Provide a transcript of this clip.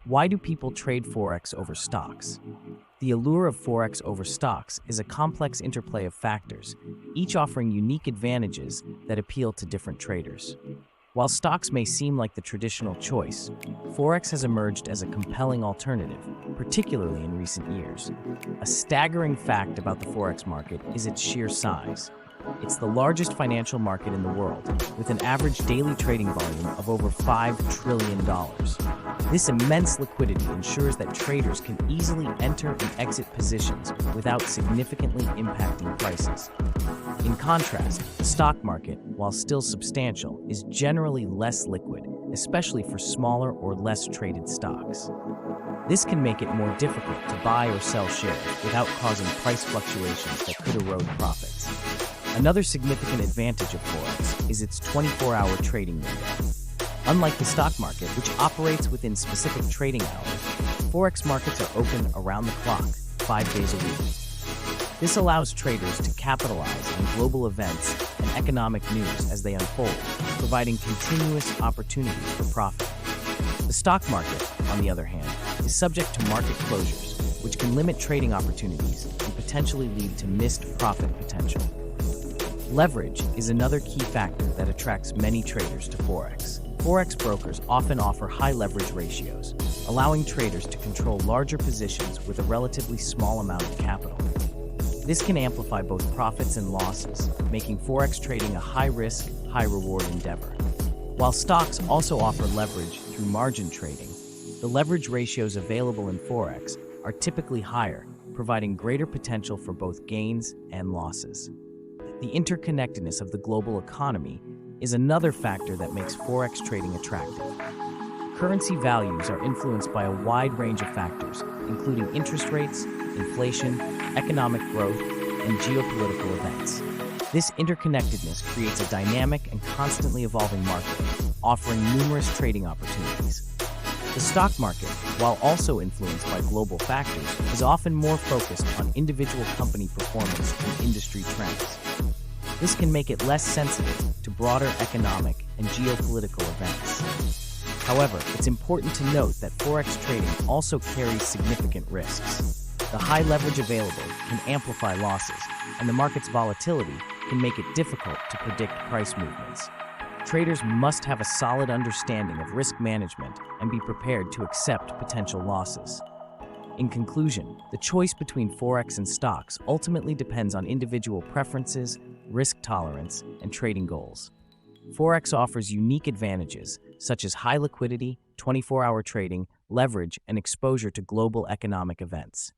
Why do people trade Forex over stocks? The allure of Forex over stocks is a complex interplay of factors, each offering unique advantages that appeal to different traders. While stocks may seem like the traditional choice, Forex has emerged as a compelling alternative, particularly in recent years. A staggering fact about the Forex market is its sheer size. It's the largest financial market in the world, with an average daily trading volume of over $5 trillion. This immense liquidity ensures that traders can easily enter and exit positions without significantly impacting prices. In contrast, the stock market, while still substantial, is generally less liquid, especially for smaller or less traded stocks. This can make it more difficult to buy or sell shares without causing price fluctuations that could erode profits. Another significant advantage of Forex is its 24-hour trading window. Unlike the stock market, which operates within specific trading hours, Forex markets are open around the clock, 5 days a week. This allows traders to capitalize on global events and economic news as they unfold, providing continuous opportunities for profit. The stock market, on the other hand, is subject to market closures, which can limit trading opportunities and potentially lead to missed profit potential. Leverage is another key factor that attracts many traders to Forex. Forex brokers often offer high leverage ratios, allowing traders to control larger positions with a relatively small amount of capital. This can amplify both profits and losses, making Forex trading a high-risk, high-reward endeavor. While stocks also offer leverage through margin trading, the leverage ratios available in Forex are typically higher, providing greater potential for both gains and losses. The interconnectedness of the global economy is another factor that makes Forex trading attractive. Currency values are influenced by a wide range of factors, including interest rates, inflation, economic growth, and geopolitical events. This interconnectedness creates a dynamic and constantly evolving market, offering numerous trading opportunities. The stock market, while also influenced by global factors, is often more focused on individual company performance and industry trends. This can make it less sensitive to broader economic and geopolitical events. However, it's important to note that Forex trading also carries significant risks. The high leverage available can amplify losses, and the market's volatility can make it difficult to predict price movements. Traders must have a solid understanding of risk management and be prepared to accept potential losses. In conclusion, the choice between Forex and stocks ultimately depends on individual preferences, risk tolerance, and trading goals. Forex offers unique advantages, such as high liquidity, 24-hour trading, leverage, and exposure to global economic events.